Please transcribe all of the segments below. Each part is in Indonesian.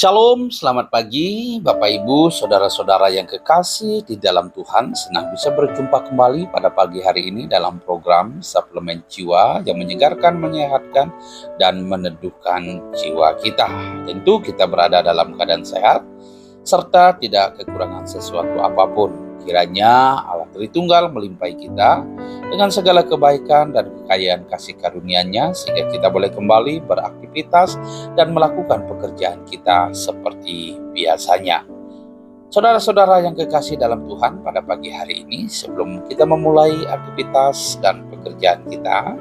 Shalom, selamat pagi Bapak Ibu, Saudara-saudara yang kekasih di dalam Tuhan. Senang bisa berjumpa kembali pada pagi hari ini dalam program Suplemen Jiwa yang menyegarkan, menyehatkan, dan meneduhkan jiwa kita. Tentu kita berada dalam keadaan sehat, serta tidak kekurangan sesuatu apapun. Kiranya Allah Tritunggal melimpahi kita dengan segala kebaikan dan kekayaan kasih karunia-Nya, sehingga kita boleh kembali beraktivitas dan melakukan pekerjaan kita seperti biasanya. Saudara-saudara yang kekasih dalam Tuhan, pada pagi hari ini sebelum kita memulai aktivitas dan pekerjaan kita,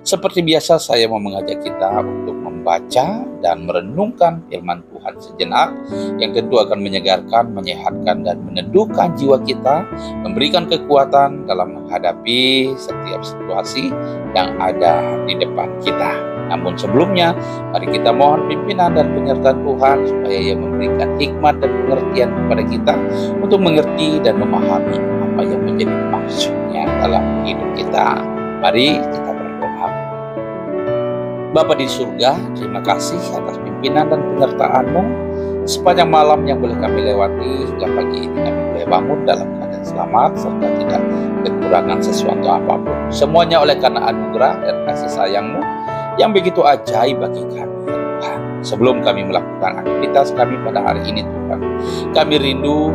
seperti biasa saya mau mengajak kita untuk membaca dan merenungkan firman Tuhan sejenak yang tentu akan menyegarkan, menyehatkan, dan meneduhkan jiwa kita, memberikan kekuatan dalam menghadapi setiap situasi yang ada di depan kita. Namun sebelumnya, mari kita mohon pimpinan dan penyertaan Tuhan supaya Ia memberikan hikmat dan pengertian kepada kita untuk mengerti dan memahami apa yang menjadi maksudnya dalam hidup kita. Mari kita berdoa. Bapa di surga, terima kasih atas pimpinan dan penyertaan-Mu sepanjang malam yang boleh kami lewati hingga pagi ini kami boleh bangun dalam keadaan selamat serta tidak kekurangan sesuatu apapun. Semuanya oleh karena anugerah dan kasih sayang-Mu yang begitu ajaib bagi kami, ya Tuhan. Sebelum kami melakukan aktivitas kami pada hari ini, Tuhan, kami rindu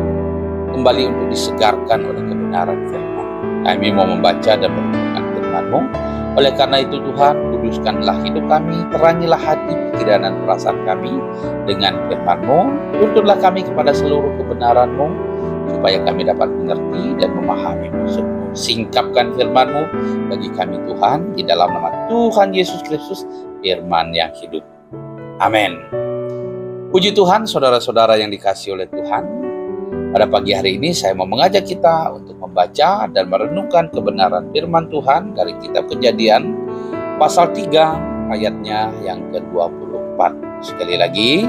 kembali untuk disegarkan oleh kebenaran firman. Kami mau membaca dan merenungkan firman-Mu. Oleh karena itu Tuhan, kuduskanlah hidup kami, terangilah hati, pikiran, dan perasaan kami dengan firman-Mu. Tuntunlah kami kepada seluruh kebenaran-Mu, supaya kami dapat mengerti dan memahami maksud-Mu. Singkapkan firman-Mu bagi kami Tuhan, di dalam nama Tuhan Yesus Kristus, firman yang hidup. Amin. Puji Tuhan, saudara-saudara yang dikasihi oleh Tuhan. Pada pagi hari ini saya mau mengajak kita untuk membaca dan merenungkan kebenaran firman Tuhan dari kitab Kejadian pasal 3 ayatnya yang ke-24. Sekali lagi,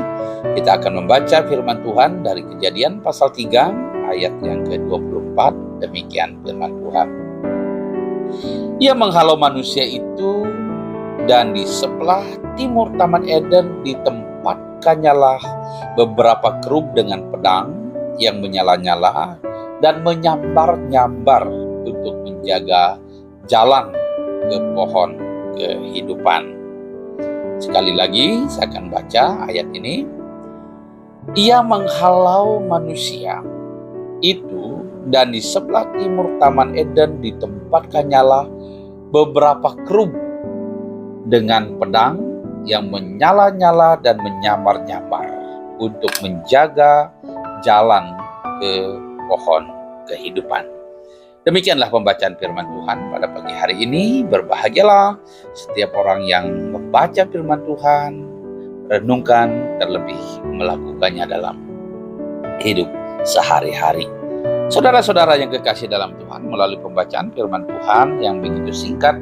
kita akan membaca firman Tuhan dari Kejadian pasal 3 ayat yang ke-24. Demikian firman Tuhan. Ia menghalau manusia itu, dan di sebelah timur Taman Eden ditempatkannya beberapa kerub dengan pedang yang menyala-nyala dan menyambar-nyambar untuk menjaga jalan ke pohon kehidupan. Sekali lagi saya akan baca ayat ini. Ia menghalau manusia itu, dan di sebelah timur Taman Eden ditempatkannya beberapa kerub dengan pedang yang menyala-nyala dan menyambar-nyambar untuk menjaga jalan ke pohon kehidupan. Demikianlah pembacaan firman Tuhan pada pagi hari ini. Berbahagialah setiap orang yang membaca firman Tuhan, renungkan, terlebih melakukannya dalam hidup sehari-hari. Saudara-saudara yang kekasih dalam Tuhan, melalui pembacaan firman Tuhan yang begitu singkat,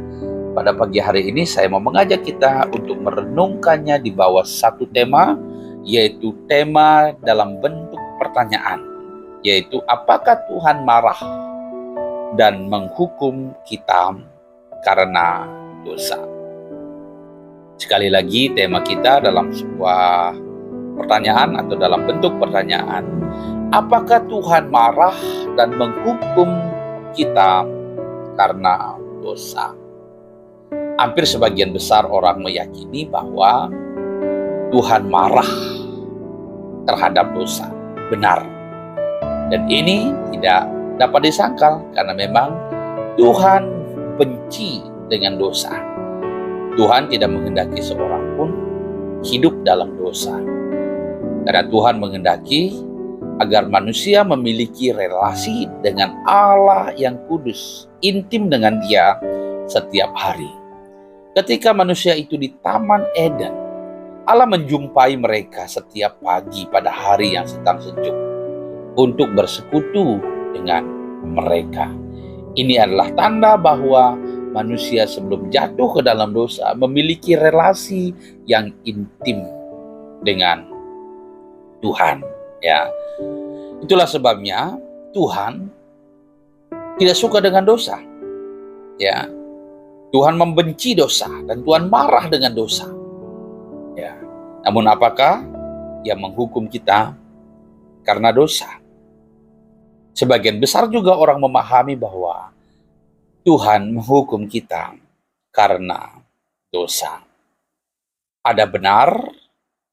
pada pagi hari ini saya mau mengajak kita untuk merenungkannya di bawah satu tema, yaitu tema dalam bentuk pertanyaan, yaitu apakah Tuhan marah dan menghukum kita karena dosa. Sekali lagi, tema kita dalam sebuah pertanyaan atau dalam bentuk pertanyaan, apakah Tuhan marah dan menghukum kita karena dosa? Hampir sebagian besar orang meyakini bahwa Tuhan marah terhadap dosa. Benar. Dan ini tidak dapat disangkal karena memang Tuhan benci dengan dosa. Tuhan tidak menghendaki seorang pun hidup dalam dosa. Karena Tuhan menghendaki agar manusia memiliki relasi dengan Allah yang kudus, intim dengan Dia setiap hari. Ketika manusia itu di Taman Eden, Allah menjumpai mereka setiap pagi pada hari yang sedang sejuk untuk bersekutu dengan mereka. Ini adalah tanda bahwa manusia sebelum jatuh ke dalam dosa memiliki relasi yang intim dengan Tuhan. Ya, itulah sebabnya Tuhan tidak suka dengan dosa. Ya, Tuhan membenci dosa dan Tuhan marah dengan dosa. Ya. Namun apakah yang menghukum kita karena dosa. Sebagian besar juga orang memahami bahwa Tuhan menghukum kita karena dosa. Ada benar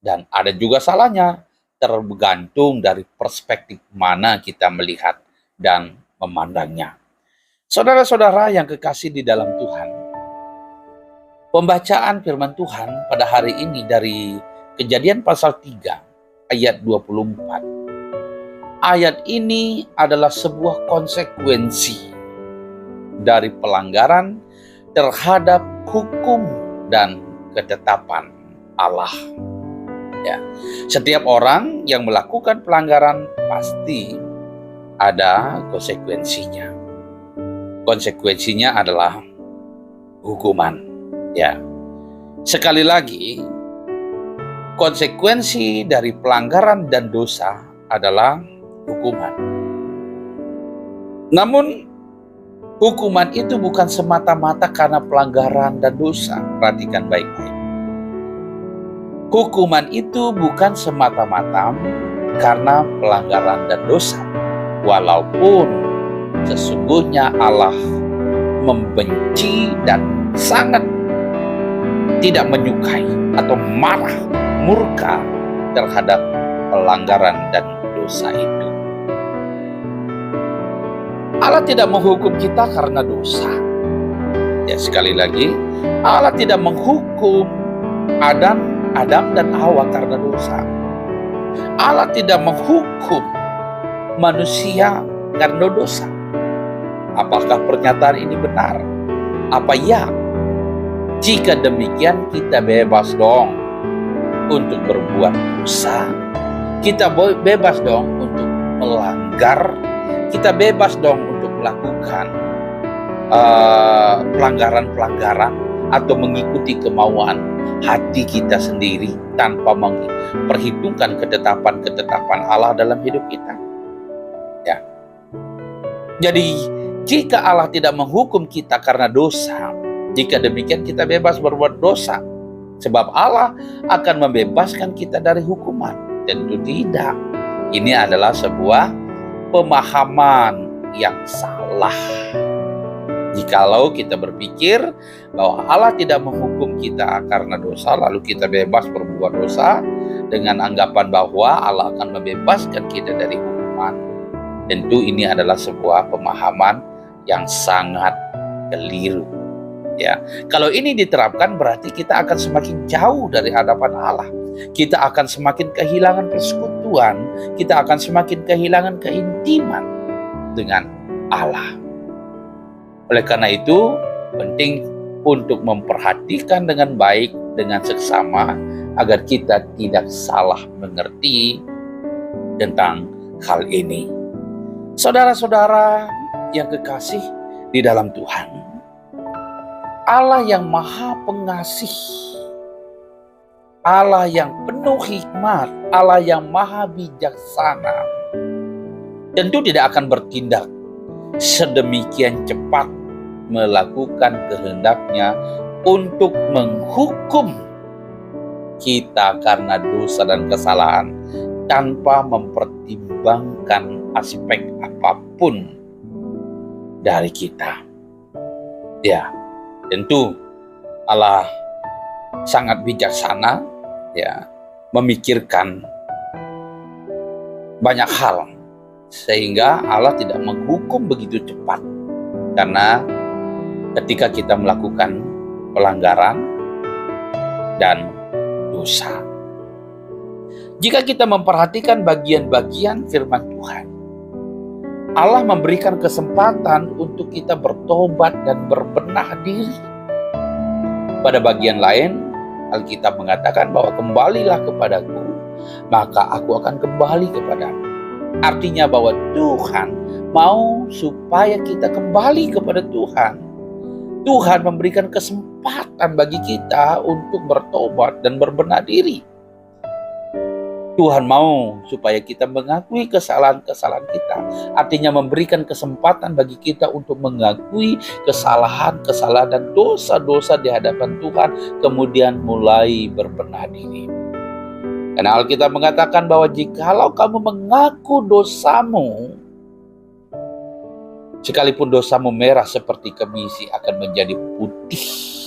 dan ada juga salahnya, tergantung dari perspektif mana kita melihat dan memandangnya. Saudara-saudara yang kekasih di dalam Tuhan, pembacaan firman Tuhan pada hari ini dari Kejadian pasal 3 ayat 24. Ayat ini adalah sebuah konsekuensi dari pelanggaran terhadap hukum dan ketetapan Allah. Ya, setiap orang yang melakukan pelanggaran pasti ada konsekuensinya. Konsekuensinya adalah hukuman. Ya, sekali lagi, konsekuensi dari pelanggaran dan dosa adalah hukuman. Namun, hukuman itu bukan semata-mata karena pelanggaran dan dosa. Perhatikan baik-baik. Hukuman itu bukan semata-mata karena pelanggaran dan dosa. Walaupun sesungguhnya Allah membenci dan sangat tidak menyukai atau marah, murka terhadap pelanggaran dan dosa itu. Allah tidak menghukum kita karena dosa. Ya, sekali lagi, Allah tidak menghukum Adam dan Hawa karena dosa. Allah tidak menghukum manusia karena dosa. Apakah pernyataan ini benar? Apa ya? Jika demikian, kita bebas dong untuk berbuat dosa. Kita bebas dong untuk melanggar. Kita bebas dong untuk melakukan pelanggaran-pelanggaran atau mengikuti kemauan hati kita sendiri tanpa memperhitungkan ketetapan-ketetapan Allah dalam hidup kita. Ya. Jadi, jika Allah tidak menghukum kita karena dosa, jika demikian kita bebas berbuat dosa. Sebab Allah akan membebaskan kita dari hukuman. Tentu tidak. Ini adalah sebuah pemahaman yang salah. Jikalau kita berpikir bahwa Allah tidak menghukum kita karena dosa, lalu kita bebas berbuat dosa dengan anggapan bahwa Allah akan membebaskan kita dari hukuman. Tentu ini adalah sebuah pemahaman yang sangat keliru. Ya, kalau ini diterapkan berarti kita akan semakin jauh dari hadapan Allah. Kita akan semakin kehilangan persekutuan, kita akan semakin kehilangan keintiman dengan Allah. Oleh karena itu, penting untuk memperhatikan dengan baik dengan seksama agar kita tidak salah mengerti tentang hal ini. Saudara-saudara yang kekasih di dalam Tuhan, Allah yang maha pengasih, Allah yang penuh hikmat, Allah yang maha bijaksana, tentu tidak akan bertindak sedemikian cepat melakukan kehendaknya untuk menghukum kita karena dosa dan kesalahan tanpa mempertimbangkan aspek apapun dari kita. Ya, tentu Allah sangat bijaksana, ya, memikirkan banyak hal sehingga Allah tidak menghukum begitu cepat. Karena ketika kita melakukan pelanggaran dan dosa, jika kita memperhatikan bagian-bagian firman Tuhan, Allah memberikan kesempatan untuk kita bertobat dan berbenah diri. Pada bagian lain, Alkitab mengatakan bahwa kembalilah kepadaku, maka aku akan kembali kepadamu. Artinya bahwa Tuhan mau supaya kita kembali kepada Tuhan. Tuhan memberikan kesempatan bagi kita untuk bertobat dan berbenah diri. Tuhan mau supaya kita mengakui kesalahan-kesalahan kita. Artinya memberikan kesempatan bagi kita untuk mengakui kesalahan-kesalahan dan dosa-dosa di hadapan Tuhan, kemudian mulai berbenah diri. Karena Alkitab mengatakan bahwa jikalau kamu mengaku dosamu, sekalipun dosamu merah seperti kemisi, akan menjadi putih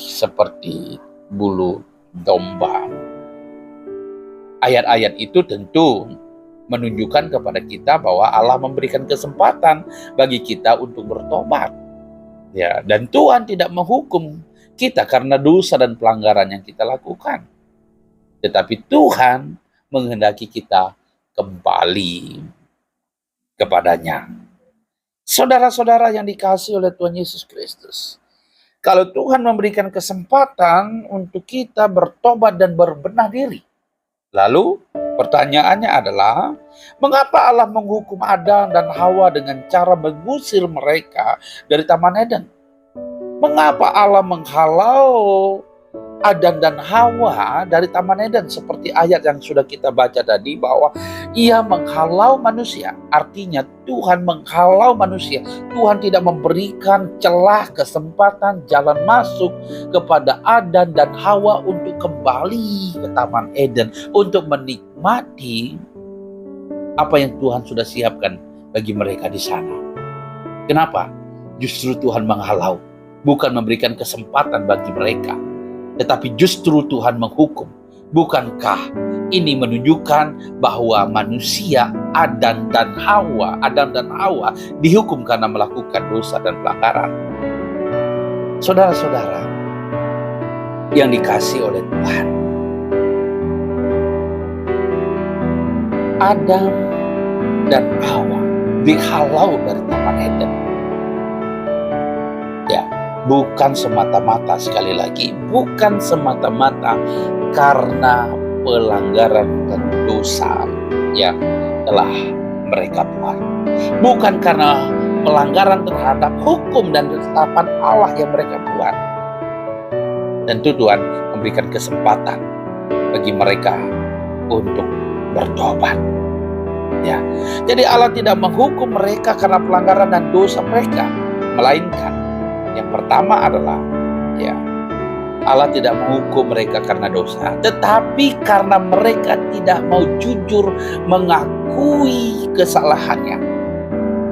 seperti bulu domba. Ayat-ayat itu tentu menunjukkan kepada kita bahwa Allah memberikan kesempatan bagi kita untuk bertobat. Ya, dan Tuhan tidak menghukum kita karena dosa dan pelanggaran yang kita lakukan. Tetapi Tuhan menghendaki kita kembali kepadanya. Saudara-saudara yang dikasihi oleh Tuhan Yesus Kristus, kalau Tuhan memberikan kesempatan untuk kita bertobat dan berbenah diri, lalu pertanyaannya adalah, mengapa Allah menghukum Adam dan Hawa dengan cara mengusir mereka dari Taman Eden? Mengapa Allah menghalau Adam dan Hawa dari Taman Eden? Seperti ayat yang sudah kita baca tadi, bahwa Ia menghalau manusia. Artinya Tuhan menghalau manusia. Tuhan tidak memberikan celah, kesempatan, jalan masuk kepada Adam dan Hawa untuk kembali ke Taman Eden, untuk menikmati apa yang Tuhan sudah siapkan bagi mereka di sana. Kenapa? Justru Tuhan menghalau, bukan memberikan kesempatan bagi mereka, tetapi justru Tuhan menghukum. Bukankah ini menunjukkan bahwa manusia Adam dan Hawa dihukum karena melakukan dosa dan pelanggaran? Saudara-saudara yang dikasihi oleh Tuhan, Adam dan Hawa dihalau dari Taman Eden. Ya, bukan semata-mata, sekali lagi, bukan semata-mata karena pelanggaran dan dosa yang telah mereka buat. Bukan karena pelanggaran terhadap hukum dan ketetapan Allah yang mereka buat. Tentu Tuhan memberikan kesempatan bagi mereka untuk bertobat. Ya, jadi Allah tidak menghukum mereka karena pelanggaran dan dosa mereka, melainkan yang pertama adalah, ya, Allah tidak menghukum mereka karena dosa, tetapi karena mereka tidak mau jujur mengakui kesalahannya.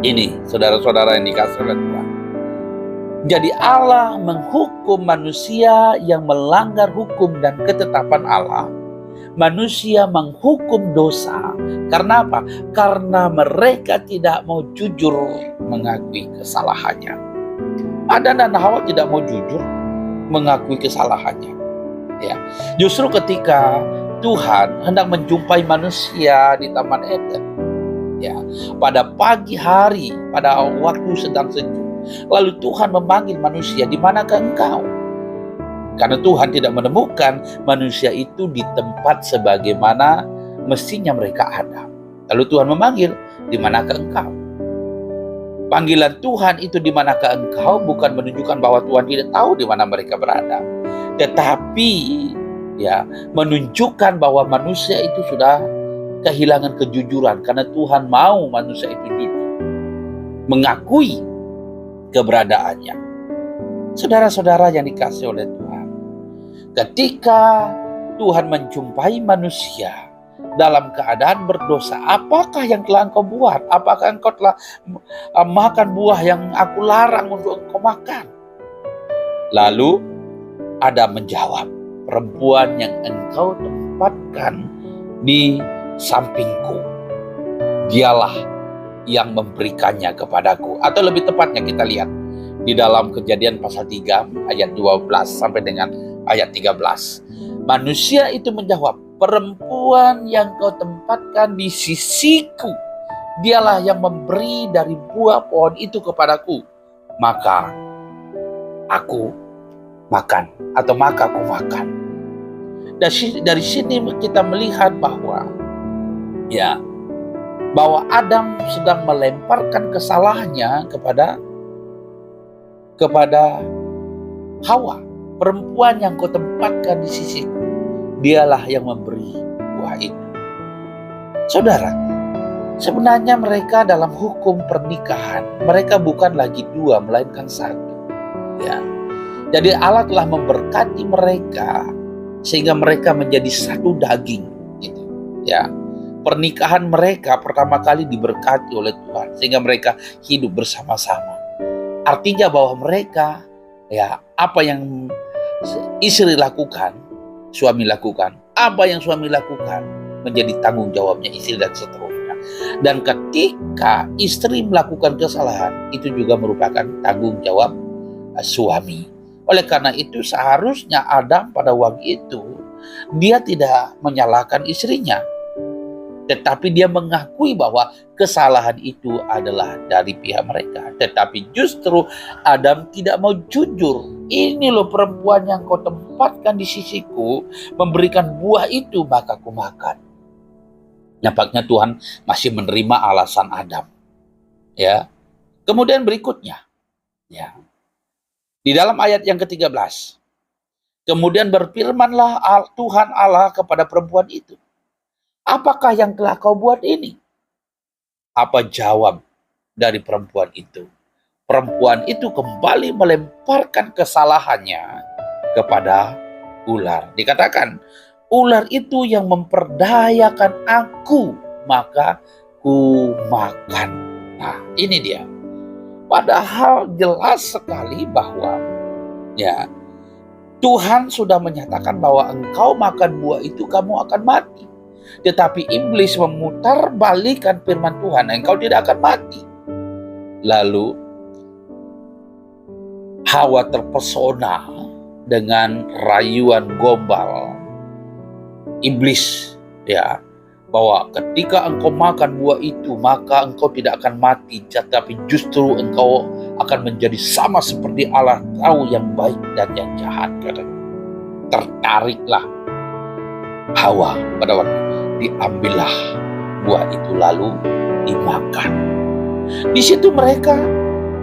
Ini saudara-saudara yang dikasihi oleh Tuhan. Jadi Allah menghukum manusia yang melanggar hukum dan ketetapan Allah. Manusia menghukum dosa. Karena apa? Karena mereka tidak mau jujur mengakui kesalahannya. Adam dan Hawa tidak mau jujur mengakui kesalahannya. Ya, justru ketika Tuhan hendak menjumpai manusia di Taman Eden, ya, pada pagi hari, pada waktu sedang sejuk, lalu Tuhan memanggil manusia, "Di manakah engkau?" Karena Tuhan tidak menemukan manusia itu di tempat sebagaimana mestinya mereka ada. Lalu Tuhan memanggil, "Di manakah engkau?" Panggilan Tuhan itu, "Di manakah engkau?" bukan menunjukkan bahwa Tuhan tidak tahu di mana mereka berada, tetapi ya menunjukkan bahwa manusia itu sudah kehilangan kejujuran, karena Tuhan mau manusia itu jujur mengakui keberadaannya. Saudara-saudara yang dikasihi oleh Tuhan, ketika Tuhan menjumpai manusia dalam keadaan berdosa, "Apakah yang telah engkau buat? Apakah engkau telah makan buah yang aku larang untuk engkau makan?" Lalu Adam menjawab, "Perempuan yang engkau tempatkan di sampingku, dialah yang memberikannya kepadaku." Atau lebih tepatnya kita lihat di dalam Kejadian pasal 3 ayat 12 sampai dengan ayat 13. Manusia itu menjawab, "Perempuan yang kau tempatkan di sisiku, dialah yang memberi dari buah pohon itu kepadaku. Maka aku makan." Atau maka aku makan. Dari sini kita melihat bahwa bahwa Adam sedang melemparkan kesalahannya kepada Hawa. "Perempuan yang kau tempatkan di sisiku, dialah yang memberi buah itu." Saudara, sebenarnya mereka dalam hukum pernikahan, mereka bukan lagi dua, melainkan satu. Ya, jadi Allah telah memberkati mereka sehingga mereka menjadi satu daging. Gitu. Ya, pernikahan mereka pertama kali diberkati oleh Tuhan sehingga mereka hidup bersama-sama. Artinya bahwa mereka, ya, apa yang istri lakukan, suami lakukan, apa yang suami lakukan menjadi tanggung jawabnya istri dan seterusnya. Dan ketika istri melakukan kesalahan, itu juga merupakan tanggung jawab suami. Oleh karena itu seharusnya Adam pada waktu itu dia tidak menyalahkan istrinya, tetapi dia mengakui bahwa kesalahan itu adalah dari pihak mereka. Tetapi justru Adam tidak mau jujur. Ini loh perempuan yang kau tempatkan di sisiku, memberikan buah itu, maka aku makan. Nampaknya Tuhan masih menerima alasan Adam. Ya. Kemudian berikutnya, ya. Di dalam ayat yang ke-13, kemudian berfirmanlah Tuhan Allah kepada perempuan itu, apakah yang telah kau buat ini? Apa jawab dari perempuan itu? Perempuan itu kembali melemparkan kesalahannya kepada ular. Dikatakan, ular itu yang memperdayakan aku, maka ku makan. Nah, ini dia. Padahal jelas sekali bahwa, ya, Tuhan sudah menyatakan bahwa engkau makan buah itu kamu akan mati. Tetapi iblis memutarbalikkan firman Tuhan, engkau tidak akan mati. Lalu Hawa terpesona dengan rayuan gombal iblis, ya, bahwa ketika engkau makan buah itu maka engkau tidak akan mati, tetapi justru engkau akan menjadi sama seperti Allah, tahu yang baik dan yang jahat. Tertariklah Hawa pada waktu diambillah buah itu lalu dimakan. Di situ mereka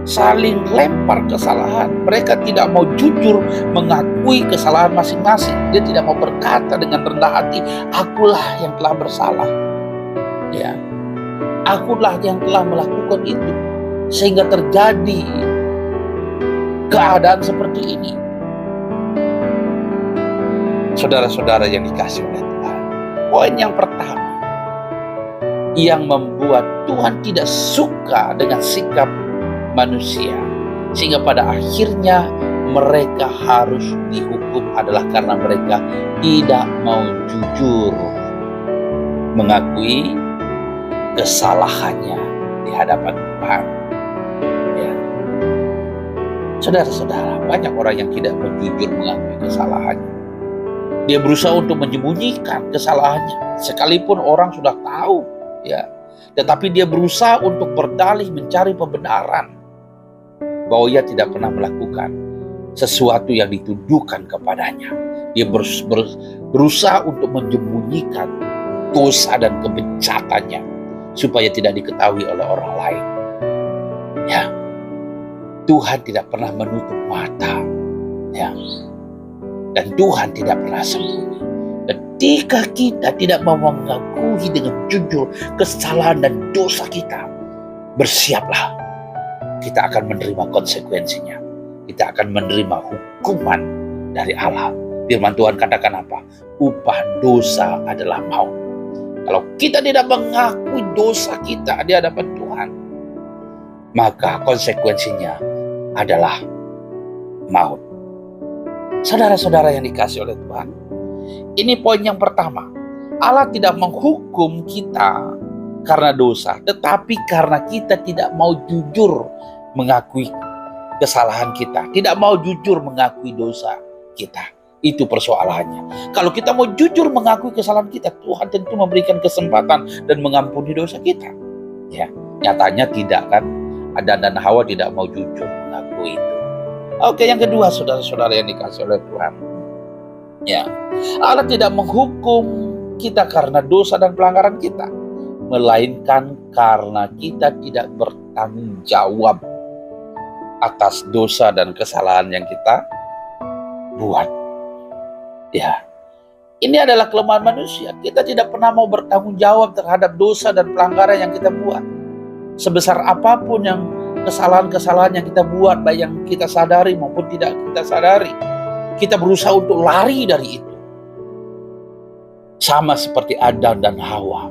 saling lempar kesalahan. Mereka tidak mau jujur mengakui kesalahan masing-masing. Dia tidak mau berkata dengan rendah hati, akulah yang telah bersalah. Ya, akulah yang telah melakukan itu sehingga terjadi keadaan seperti ini. Saudara-saudara yang dikasihi oleh Tuhan, poin yang pertama yang membuat Tuhan tidak suka dengan sikap manusia sehingga pada akhirnya mereka harus dihukum adalah karena mereka tidak mau jujur mengakui kesalahannya di hadapan Tuhan. Ya. Saudara-saudara, banyak orang yang tidak mau jujur mengakui kesalahannya. Dia berusaha untuk menyembunyikan kesalahannya sekalipun orang sudah tahu, ya. Tetapi dia berusaha untuk berdalih mencari pembenaran bahwa ia tidak pernah melakukan sesuatu yang dituduhkan kepadanya. Dia berusaha untuk menyembunyikan dosa dan kebenciannya supaya tidak diketahui oleh orang lain. Ya, Tuhan tidak pernah menutup mata, ya, dan Tuhan tidak pernah sembunyi. Ketika kita tidak mau mengakui dengan jujur kesalahan dan dosa kita, bersiaplah. Kita akan menerima konsekuensinya. Kita akan menerima hukuman dari Allah. Firman Tuhan katakan apa? Upah dosa adalah maut. Kalau kita tidak mengakui dosa kita di hadapan Tuhan, maka konsekuensinya adalah maut. Saudara-saudara yang dikasihi oleh Tuhan, ini poin yang pertama. Allah tidak menghukum kita karena dosa, tetapi karena kita tidak mau jujur mengakui kesalahan kita, tidak mau jujur mengakui dosa kita. Itu persoalannya. Kalau kita mau jujur mengakui kesalahan kita, Tuhan tentu memberikan kesempatan dan mengampuni dosa kita. Ya, nyatanya tidak, kan? Adam dan Hawa tidak mau jujur mengakui itu. Oke, yang kedua, saudara-saudara yang dikasihi oleh Tuhan. Ya, Allah tidak menghukum kita karena dosa dan pelanggaran kita, melainkan karena kita tidak bertanggung jawab atas dosa dan kesalahan yang kita buat. Ya, ini adalah kelemahan manusia. Kita tidak pernah mau bertanggung jawab terhadap dosa dan pelanggaran yang kita buat. Sebesar apapun yang kesalahan-kesalahan yang kita buat, baik yang kita sadari maupun tidak kita sadari, kita berusaha untuk lari dari itu. Sama seperti Adam dan Hawa.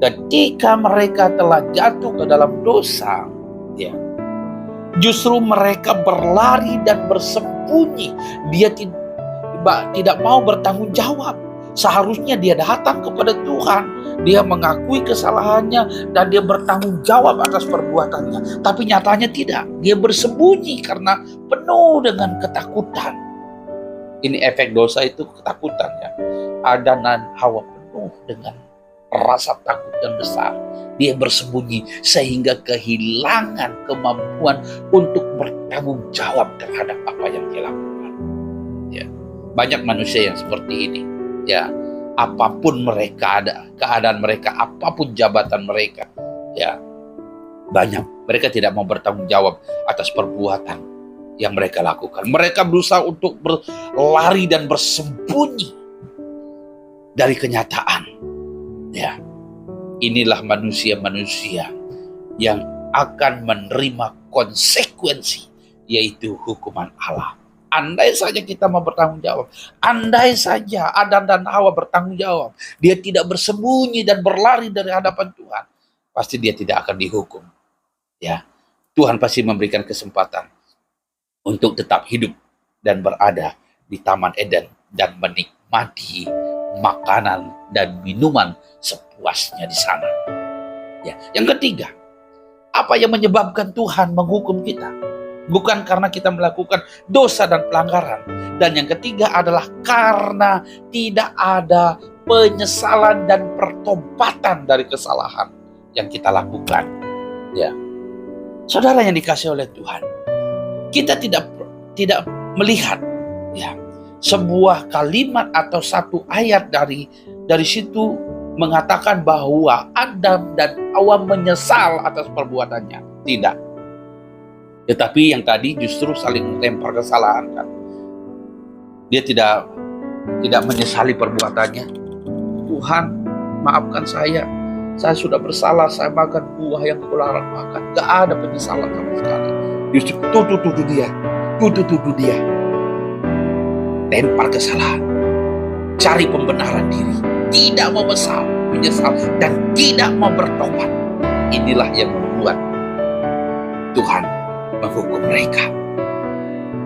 Ketika mereka telah jatuh ke dalam dosa, ya, justru mereka berlari dan bersembunyi. Dia tidak mau bertanggung jawab. Seharusnya dia datang kepada Tuhan, dia mengakui kesalahannya dan dia bertanggung jawab atas perbuatannya. Tapi nyatanya tidak, dia bersembunyi karena penuh dengan ketakutan. Ini efek dosa itu, ketakutan ya. Adam dan Hawa penuh dengan rasa takut dan besar. Dia bersembunyi sehingga kehilangan kemampuan untuk bertanggung jawab terhadap apa yang dia lakukan. Ya, banyak manusia yang seperti ini. Ya, apapun mereka ada, keadaan mereka, apapun jabatan mereka, ya, banyak mereka tidak mau bertanggung jawab atas perbuatan yang mereka lakukan. Mereka berusaha untuk berlari dan bersembunyi dari kenyataan. Ya, inilah manusia-manusia yang akan menerima konsekuensi, yaitu hukuman Allah. Andai saja kita mau bertanggung jawab, andai saja Adam dan Hawa bertanggung jawab, dia tidak bersembunyi dan berlari dari hadapan Tuhan, pasti dia tidak akan dihukum. Ya, Tuhan pasti memberikan kesempatan untuk tetap hidup dan berada di Taman Eden dan menikmati makanan dan minuman sepuasnya di sana. Ya, yang ketiga, apa yang menyebabkan Tuhan menghukum kita? Bukan karena kita melakukan dosa dan pelanggaran. Dan yang ketiga adalah karena tidak ada penyesalan dan pertobatan dari kesalahan yang kita lakukan. Ya, saudara yang dikasihi oleh Tuhan, kita tidak melihat ya sebuah kalimat atau satu ayat dari situ mengatakan bahwa Adam dan Hawa menyesal atas perbuatannya. Tidak. Tetapi yang tadi justru saling melempar kesalahan kan. Dia tidak menyesali perbuatannya. Tuhan, maafkan saya sudah bersalah, saya makan buah yang kularang makan. Gak ada penyesalan sama sekali. Justru tuduh dia. Lempar kesalahan. Cari pembenaran diri. Tidak mau menyesal dan tidak mau bertobat. Inilah yang membuat Tuhan menghukum mereka.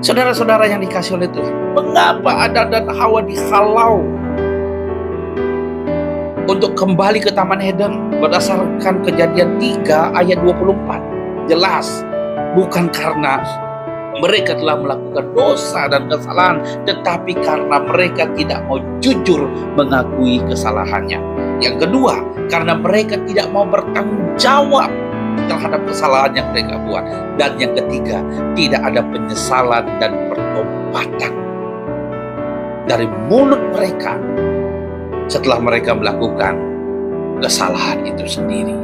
Saudara-saudara yang dikasihi oleh Tuhan, mengapa Adam dan Hawa dihalau untuk kembali ke Taman Eden berdasarkan Kejadian 3 ayat 24? Jelas, bukan karena mereka telah melakukan dosa dan kesalahan, tetapi karena mereka tidak mau jujur mengakui kesalahannya. Yang kedua, karena mereka tidak mau bertanggung jawab terhadap kesalahan yang mereka buat. Dan yang ketiga, tidak ada penyesalan dan pertobatan dari mulut mereka setelah mereka melakukan kesalahan itu sendiri.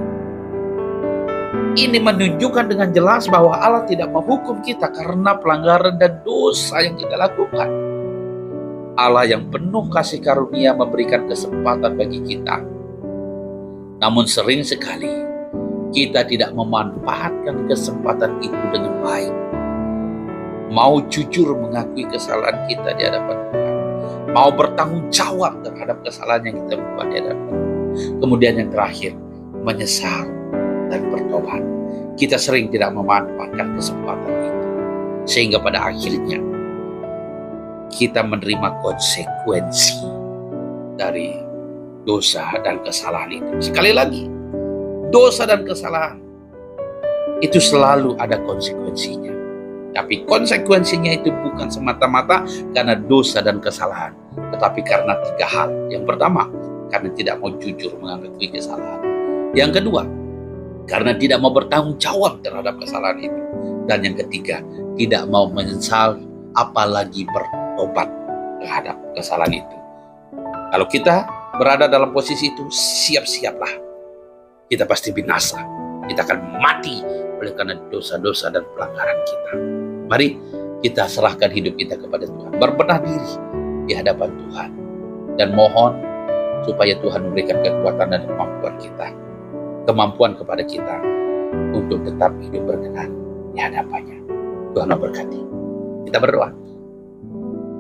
Ini menunjukkan dengan jelas bahwa Allah tidak menghukum kita karena pelanggaran dan dosa yang kita lakukan. Allah yang penuh kasih karunia memberikan kesempatan bagi kita. Namun sering sekali kita tidak memanfaatkan kesempatan itu dengan baik. Mau jujur mengakui kesalahan kita di hadapan Tuhan. Mau bertanggung jawab terhadap kesalahan yang kita buat di hadapan Tuhan. Kemudian yang terakhir, menyesal dan bertobat. Kita sering tidak memanfaatkan kesempatan itu. Sehingga pada akhirnya kita menerima konsekuensi dari dosa dan kesalahan itu. Sekali lagi, dosa dan kesalahan itu selalu ada konsekuensinya. Tapi konsekuensinya itu bukan semata-mata karena dosa dan kesalahan, tetapi karena tiga hal. Yang pertama, karena tidak mau jujur mengakui kesalahan. Yang kedua, karena tidak mau bertanggung jawab terhadap kesalahan itu. Dan yang ketiga, tidak mau menyesal apalagi bertobat terhadap kesalahan itu. Kalau kita berada dalam posisi itu, siap-siaplah. Kita pasti binasa. Kita akan mati oleh karena dosa-dosa dan pelanggaran kita. Mari kita serahkan hidup kita kepada Tuhan. Berbenah diri di hadapan Tuhan. Dan mohon supaya Tuhan memberikan kekuatan dan kemampuan kita. Kemampuan kepada kita untuk tetap hidup berkenan di hadapannya. Tuhan memberkati. Kita berdoa.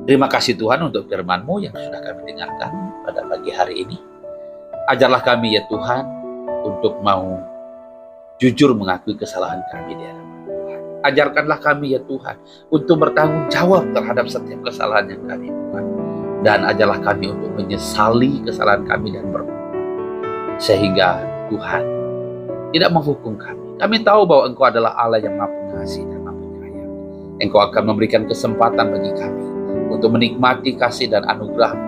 Terima kasih Tuhan untuk firman-Mu yang sudah kami dengarkan pada pagi hari ini. Ajarlah kami ya Tuhan untuk mau jujur mengakui kesalahan kami di hadapan Tuhan. Ajarkanlah kami ya Tuhan untuk bertanggung jawab terhadap setiap kesalahan yang kami buat. Dan ajarlah kami untuk menyesali kesalahan kami dan bertobat. Sehingga Tuhan tidak menghukum kami. Kami tahu bahwa Engkau adalah Allah yang Maha Pengasih dan Maha Penyayang. Engkau akan memberikan kesempatan bagi kami untuk menikmati kasih dan anugerah-Mu.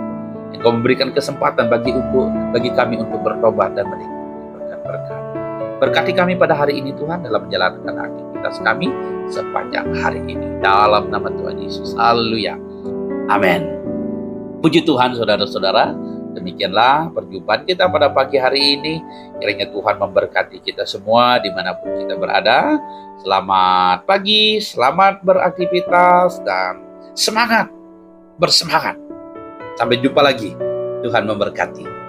Engkau memberikan kesempatan bagi kami untuk bertobat dan menikmati berkat-berkat. Berkati kami pada hari ini Tuhan dalam menjalankan aktivitas kami sepanjang hari ini. Dalam nama Tuhan Yesus. Haleluya. Amin. Puji Tuhan saudara-saudara. Demikianlah perjumpaan kita pada pagi hari ini. Kiranya Tuhan memberkati kita semua dimanapun kita berada. Selamat pagi, selamat beraktivitas, dan semangat, bersemangat. Sampai jumpa lagi. Tuhan memberkati.